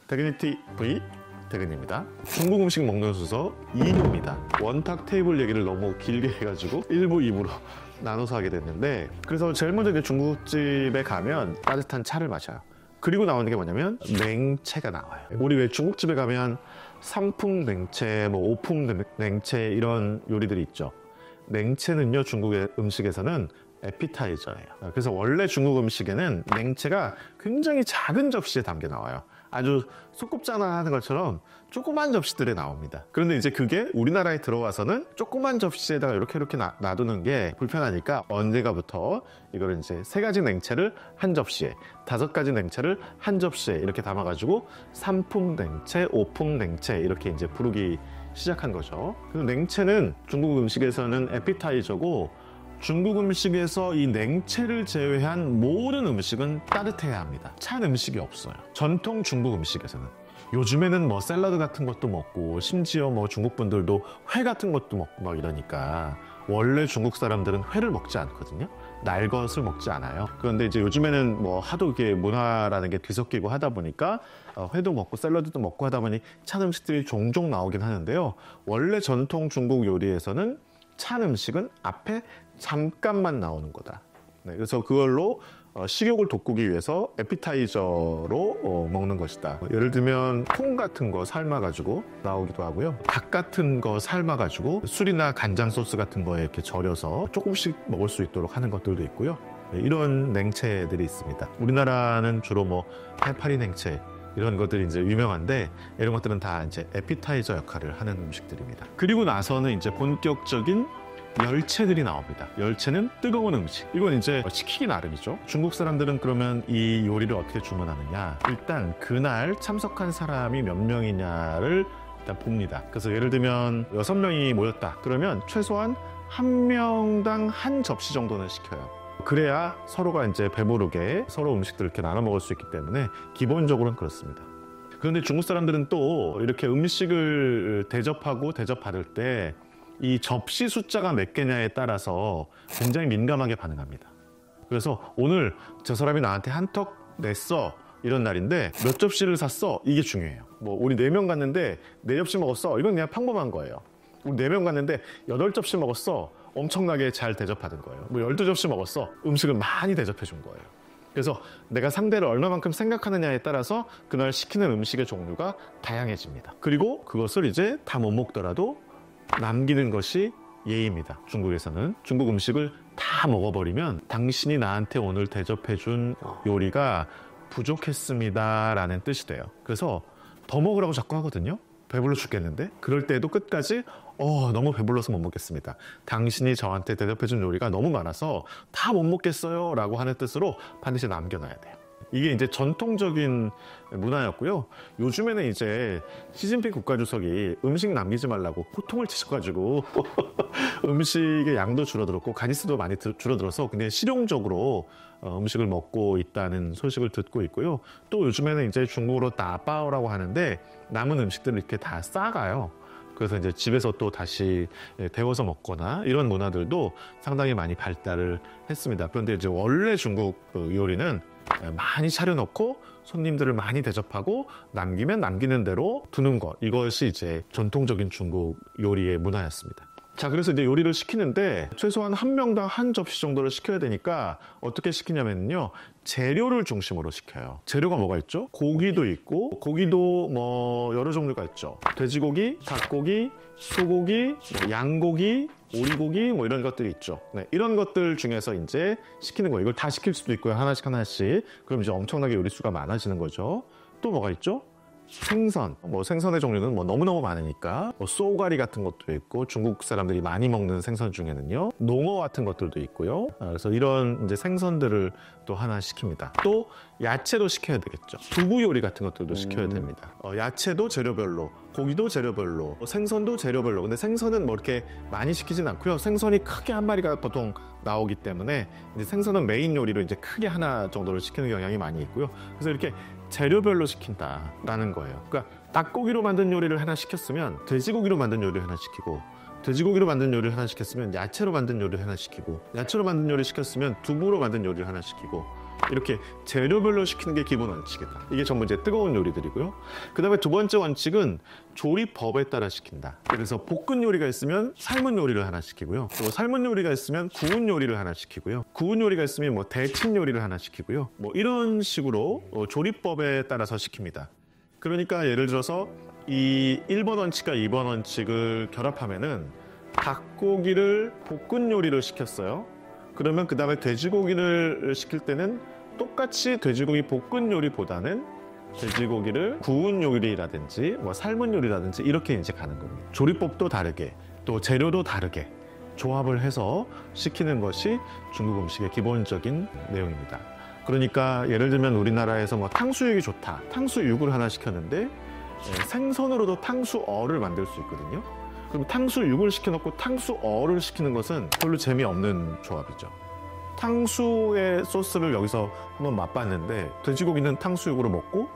대근이티 V 대근입니다. 중국 음식 먹는 순서 2부입니다. 원탁 테이블 얘기를 너무 길게 해가지고 1부, 2부로 나눠서 하게 됐는데, 그래서 제일 먼저 이제 중국집에 가면 따뜻한 차를 마셔요. 그리고 나오는 게 뭐냐면 냉채가 나와요. 우리 왜 중국집에 가면 상품 냉채, 뭐 오품 냉채 이런 요리들이 있죠. 냉채는요, 중국의 음식에서는 에피타이저예요. 그래서 원래 중국 음식에는 냉채가 굉장히 작은 접시에 담겨 나와요. 아주 소꿉장난하는 것처럼 조그만 접시들에 나옵니다. 그런데 이제 그게 우리나라에 들어와서는 조그만 접시에다가 이렇게 놔두는 게 불편하니까 언젠가부터 이거를 이제 3가지 냉채를 한 접시에, 5가지 냉채를 한 접시에 이렇게 담아가지고 3품 냉채, 5품 냉채 이렇게 이제 부르기 시작한 거죠. 그래서 냉채는 중국 음식에서는 에피타이저고, 중국 음식에서 이 냉채를 제외한 모든 음식은 따뜻해야 합니다. 찬 음식이 없어요. 전통 중국 음식에서는. 요즘에는 뭐 샐러드 같은 것도 먹고, 심지어 뭐 중국 분들도 회 같은 것도 먹고 막 이러니까 원래 중국 사람들은 회를 먹지 않거든요. 날 것을 먹지 않아요. 그런데 이제 요즘에는 뭐 하도 이게 문화라는 게 뒤섞이고 하다 보니까 회도 먹고 샐러드도 먹고 하다 보니 찬 음식들이 종종 나오긴 하는데요. 원래 전통 중국 요리에서는 찬 음식은 앞에 잠깐만 나오는 거다. 네, 그래서 그걸로 식욕을 돋구기 위해서 에피타이저로 먹는 것이다. 예를 들면 콩 같은 거 삶아가지고 나오기도 하고요. 닭 같은 거 삶아가지고 술이나 간장 소스 같은 거에 이렇게 절여서 조금씩 먹을 수 있도록 하는 것들도 있고요. 네, 이런 냉채들이 있습니다. 우리나라는 주로 뭐 해파리 냉채 이런 것들이 이제 유명한데, 이런 것들은 다 이제 에피타이저 역할을 하는 음식들입니다. 그리고 나서는 이제 본격적인 열채들이 나옵니다. 열채는 뜨거운 음식. 이건 이제 시키기 나름이죠. 중국 사람들은 그러면 이 요리를 어떻게 주문하느냐. 일단 그날 참석한 사람이 몇 명이냐를 일단 봅니다. 그래서 예를 들면 6명이 모였다. 그러면 최소한 1명당 한 접시 정도는 시켜요. 그래야 서로가 이제 배부르게 서로 음식들을 이렇게 나눠 먹을 수 있기 때문에 기본적으로는 그렇습니다. 그런데 중국 사람들은 또 이렇게 음식을 대접받을 때 이 접시 숫자가 몇 개냐에 따라서 굉장히 민감하게 반응합니다. 그래서 오늘 저 사람이 나한테 한턱 냈어 이런 날인데 몇 접시를 샀어 이게 중요해요. 뭐 우리 4명 갔는데 4접시 먹었어, 이건 그냥 평범한 거예요. 우리 4명 갔는데 8접시 먹었어, 엄청나게 잘 대접받은 거예요. 뭐 12접시 먹었어, 음식을 많이 대접해 준 거예요. 그래서 내가 상대를 얼마만큼 생각하느냐에 따라서 그날 시키는 음식의 종류가 다양해집니다. 그리고 그것을 이제 다 못 먹더라도 남기는 것이 예의입니다. 중국에서는 중국 음식을 다 먹어버리면 당신이 나한테 오늘 대접해준 요리가 부족했습니다 라는 뜻이 돼요. 그래서 더 먹으라고 자꾸 하거든요. 배불러 죽겠는데, 그럴 때도 끝까지 너무 배불러서 못 먹겠습니다, 당신이 저한테 대접해준 요리가 너무 많아서 다 못 먹겠어요 라고 하는 뜻으로 반드시 남겨놔야 돼요. 이게 이제 전통적인 문화였고요. 요즘에는 이제 시진핑 국가주석이 음식 남기지 말라고 호통을 치셔가지고 음식의 양도 줄어들었고 간이수도 많이 줄어들어서 굉장히 실용적으로 음식을 먹고 있다는 소식을 듣고 있고요. 또 요즘에는 이제 중국어로 따바오라고 하는데 남은 음식들을 이렇게 다 싸가요. 그래서 이제 집에서 또 다시 데워서 먹거나 이런 문화들도 상당히 많이 발달을 했습니다. 그런데 이제 원래 중국 요리는 많이 차려놓고 손님들을 많이 대접하고 남기면 남기는 대로 두는 것, 이것이 이제 전통적인 중국 요리의 문화였습니다. 자, 그래서 이제 요리를 시키는데 최소한 1명당 한 접시 정도를 시켜야 되니까 어떻게 시키냐면요, 재료를 중심으로 시켜요. 재료가 뭐가 있죠? 고기도 있고, 고기도 뭐 여러 종류가 있죠. 돼지고기, 닭고기, 소고기, 양고기, 오리고기 뭐 이런 것들이 있죠. 네, 이런 것들 중에서 이제 시키는 거예요. 이걸 다 시킬 수도 있고요, 하나씩 하나씩. 그럼 이제 엄청나게 요리수가 많아지는 거죠. 또 뭐가 있죠? 생선, 뭐 생선의 종류는 뭐 너무너무 많으니까 뭐 쏘가리 같은 것도 있고, 중국 사람들이 많이 먹는 생선 중에는요 농어 같은 것들도 있고요. 그래서 이런 이제 생선들을 또 하나 시킵니다. 또 야채도 시켜야 되겠죠. 두부 요리 같은 것들도 시켜야 됩니다. 야채도 재료별로, 고기도 재료별로, 생선도 재료별로. 근데 생선은 뭐 이렇게 많이 시키진 않고요. 생선이 크게 한 마리가 보통 나오기 때문에 이제 생선은 메인 요리로 이제 크게 하나 정도를 시키는 경향이 많이 있고요. 그래서 이렇게 재료별로 시킨다라는 거예요. 그러니까 닭고기로 만든 요리를 하나 시켰으면 돼지고기로 만든 요리를 하나 시키고, 돼지고기로 만든 요리를 하나 시켰으면 야채로 만든 요리를 하나 시키고, 야채로 만든 요리 시켰으면 두부로 만든 요리를 하나 시키고, 이렇게 재료별로 시키는 게 기본 원칙이다. 이게 전부 이제 뜨거운 요리들이고요. 그 다음에 두 번째 원칙은 조리법에 따라 시킨다. 그래서 볶은 요리가 있으면 삶은 요리를 하나 시키고요. 또 삶은 요리가 있으면 구운 요리를 하나 시키고요. 구운 요리가 있으면 뭐 데친 요리를 하나 시키고요. 뭐 이런 식으로 조리법에 따라서 시킵니다. 그러니까 예를 들어서 이 1번 원칙과 2번 원칙을 결합하면은 닭고기를 볶은 요리를 시켰어요. 그러면 그 다음에 돼지고기를 시킬 때는 똑같이 돼지고기 볶은 요리보다는 돼지고기를 구운 요리라든지 뭐 삶은 요리라든지 이렇게 이제 가는 겁니다. 조리법도 다르게 또 재료도 다르게 조합을 해서 시키는 것이 중국 음식의 기본적인 내용입니다. 그러니까 예를 들면 우리나라에서 뭐 탕수육이 좋다. 탕수육을 하나 시켰는데 생선으로도 탕수어를 만들 수 있거든요. 그럼 탕수육을 시켜놓고 탕수어를 시키는 것은 별로 재미없는 조합이죠. 탕수의 소스를 여기서 한번 맛봤는데 돼지고기는 탕수육으로 먹고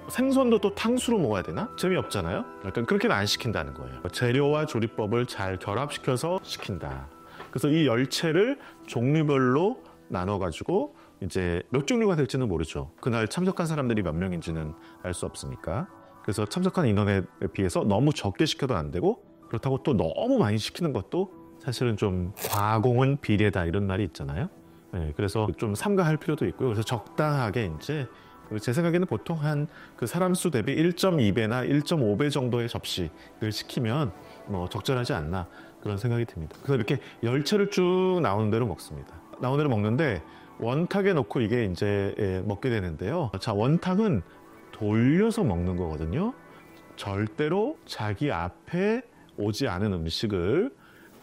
생선도 또 탕수로 먹어야 되나? 재미없잖아요. 약간 그렇게는 안 시킨다는 거예요. 재료와 조리법을 잘 결합시켜서 시킨다. 그래서 이 열채를 종류별로 나눠가지고 이제 몇 종류가 될지는 모르죠. 그날 참석한 사람들이 몇 명인지는 알 수 없으니까. 그래서 참석한 인원에 비해서 너무 적게 시켜도 안 되고 그렇다고 또 너무 많이 시키는 것도 사실은 좀 과공은 비례다 이런 말이 있잖아요. 네, 그래서 좀 삼가할 필요도 있고요. 그래서 적당하게 이제 제 생각에는 보통 한 그 사람 수 대비 1.2배나 1.5배 정도의 접시를 시키면 뭐 적절하지 않나 그런 생각이 듭니다. 그래서 이렇게 열채를 쭉 나오는 대로 먹습니다. 나오는 대로 먹는데 원탁에 놓고 이게 이제 먹게 되는데요. 자, 원탁은 돌려서 먹는 거거든요. 절대로 자기 앞에 오지 않은 음식을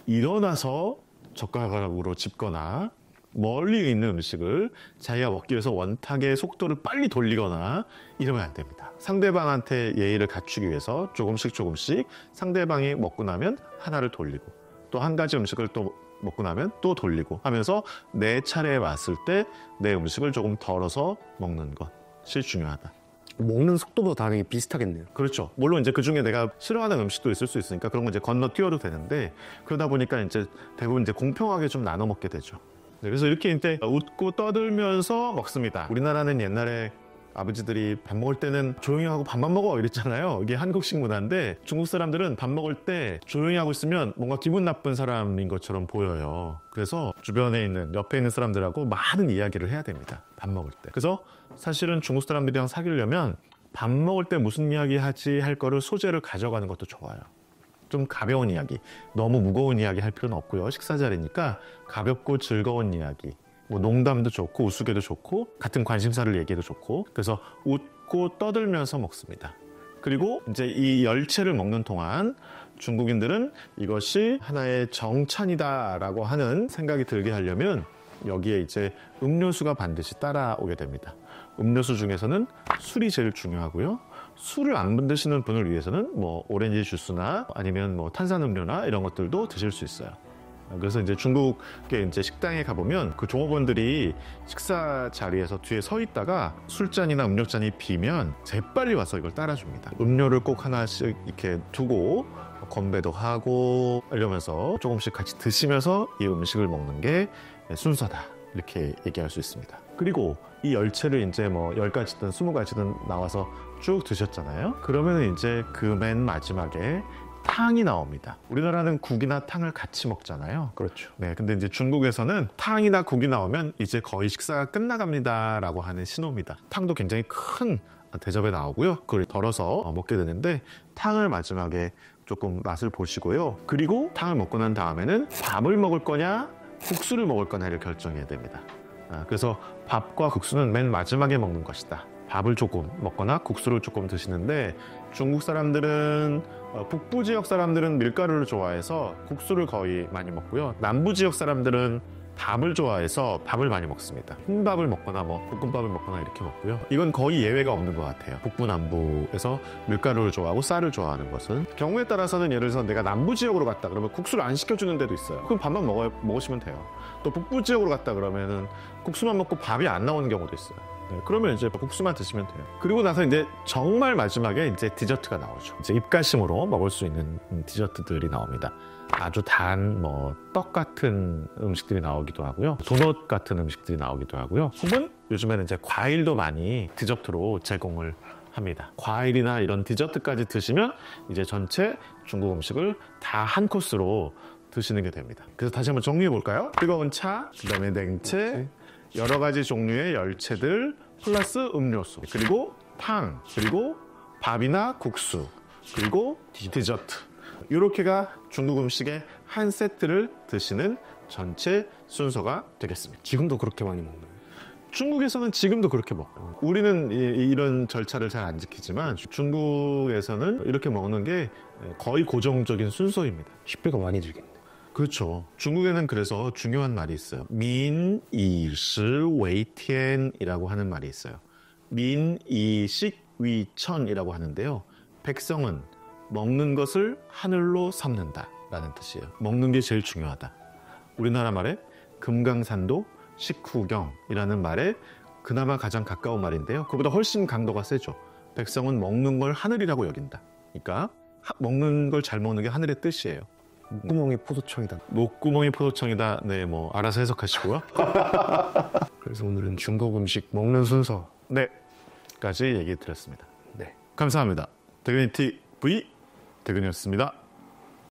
일어나서 젓가락으로 짚거나 멀리 있는 음식을 자기가 먹기 위해서 원탁의 속도를 빨리 돌리거나 이러면 안 됩니다. 상대방한테 예의를 갖추기 위해서 조금씩 상대방이 먹고 나면 하나를 돌리고 또 한 가지 음식을 또 먹고 나면 또 돌리고 하면서 내 차례에 왔을 때 내 음식을 조금 덜어서 먹는 것이 중요하다. 먹는 속도도 다르게 비슷하겠네요. 그렇죠. 물론 이제 그 중에 내가 싫어하는 음식도 있을 수 있으니까 그런 거 이제 건너뛰어도 되는데 그러다 보니까 이제 대부분 이제 공평하게 좀 나눠 먹게 되죠. 네, 그래서 이렇게 이제 웃고 떠들면서 먹습니다. 우리나라는 옛날에 아버지들이 밥 먹을 때는 조용히 하고 밥만 먹어 이랬잖아요. 이게 한국식 문화인데 중국 사람들은 밥 먹을 때 조용히 하고 있으면 뭔가 기분 나쁜 사람인 것처럼 보여요. 그래서 주변에 있는 옆에 있는 사람들하고 많은 이야기를 해야 됩니다. 밥 먹을 때. 그래서 사실은 중국 사람들이랑 사귀려면 밥 먹을 때 무슨 이야기 하지 할 거를 소재를 가져가는 것도 좋아요. 좀 가벼운 이야기, 너무 무거운 이야기 할 필요는 없고요. 식사 자리니까 가볍고 즐거운 이야기, 뭐 농담도 좋고 우스개도 좋고 같은 관심사를 얘기해도 좋고 그래서 웃고 떠들면서 먹습니다. 그리고 이제 이 열채를 먹는 동안 중국인들은 이것이 하나의 정찬이다라고 하는 생각이 들게 하려면 여기에 이제 음료수가 반드시 따라오게 됩니다. 음료수 중에서는 술이 제일 중요하고요. 술을 안 드시는 분을 위해서는 뭐 오렌지 주스나 아니면 뭐 탄산음료나 이런 것들도 드실 수 있어요. 그래서 이제 중국의 이제 식당에 가보면 그 종업원들이 식사 자리에서 뒤에 서 있다가 술잔이나 음료잔이 비면 재빨리 와서 이걸 따라줍니다. 음료를 꼭 하나씩 이렇게 두고 건배도 하고 이러면서 조금씩 같이 드시면서 이 음식을 먹는 게 순서다. 이렇게 얘기할 수 있습니다. 그리고 이 열채를 이제 뭐 10가지든 20가지든 나와서 쭉 드셨잖아요. 그러면 이제 그 맨 마지막에 탕이 나옵니다. 우리나라는 국이나 탕을 같이 먹잖아요. 그렇죠. 네, 근데 이제 중국에서는 탕이나 국이 나오면 이제 거의 식사가 끝나갑니다라고 하는 신호입니다. 탕도 굉장히 큰 대접에 나오고요. 그걸 덜어서 먹게 되는데 탕을 마지막에 조금 맛을 보시고요. 그리고 탕을 먹고 난 다음에는 밥을 먹을 거냐 국수를 먹을 거냐를 결정해야 됩니다. 그래서 밥과 국수는 맨 마지막에 먹는 것이다. 밥을 조금 먹거나 국수를 조금 드시는데 중국 사람들은 북부 지역 사람들은 밀가루를 좋아해서 국수를 거의 많이 먹고요. 남부 지역 사람들은 밥을 좋아해서 밥을 많이 먹습니다. 흰밥을 먹거나 뭐 볶음밥을 먹거나 이렇게 먹고요. 이건 거의 예외가 없는 것 같아요. 북부 남부에서 밀가루를 좋아하고 쌀을 좋아하는 것은 경우에 따라서는 예를 들어서 내가 남부 지역으로 갔다 그러면 국수를 안 시켜주는 데도 있어요. 그럼 밥만 먹으시면 돼요. 또 북부 지역으로 갔다 그러면은 국수만 먹고 밥이 안 나오는 경우도 있어요. 네, 그러면 이제 국수만 드시면 돼요. 그리고 나서 이제 정말 마지막에 이제 디저트가 나오죠. 이제 입가심으로 먹을 수 있는 디저트들이 나옵니다. 아주 단 뭐 떡 같은 음식들이 나오기도 하고요. 도넛 같은 음식들이 나오기도 하고요. 혹은 요즘에는 이제 과일도 많이 디저트로 제공을 합니다. 과일이나 이런 디저트까지 드시면 이제 전체 중국 음식을 다 한 코스로 드시는 게 됩니다. 그래서 다시 한번 정리해 볼까요? 뜨거운 차, 그다음에 냉채, 여러 가지 종류의 열채들 플러스 음료수, 그리고 탕, 그리고 밥이나 국수, 그리고 디저트. 이렇게가 중국 음식의 한 세트를 드시는 전체 순서가 되겠습니다. 지금도 그렇게 많이 먹나요? 중국에서는 지금도 그렇게 먹어요. 우리는 이런 절차를 잘 안 지키지만 중국에서는 이렇게 먹는 게 거의 고정적인 순서입니다. 식비가 많이 들겠네. 그렇죠. 중국에는 그래서 중요한 말이 있어요. 민이시 웨이티엔이라고 하는 말이 있어요. 민이식 위천이라고 하는데요. 백성은 먹는 것을 하늘로 삼는다 라는 뜻이에요. 먹는 게 제일 중요하다. 우리나라 말에 금강산도 식후경이라는 말에 그나마 가장 가까운 말인데요. 그보다 훨씬 강도가 세죠. 백성은 먹는 걸 하늘이라고 여긴다. 그러니까 먹는 걸 잘 먹는 게 하늘의 뜻이에요. 목구멍이 포도청이다. 목구멍이 포도청이다. 네, 뭐 알아서 해석하시고요. 그래서 오늘은 중국 음식 먹는 순서. 네, 까지 얘기 드렸습니다. 네. 감사합니다. 대근이 TV 대근이었습니다.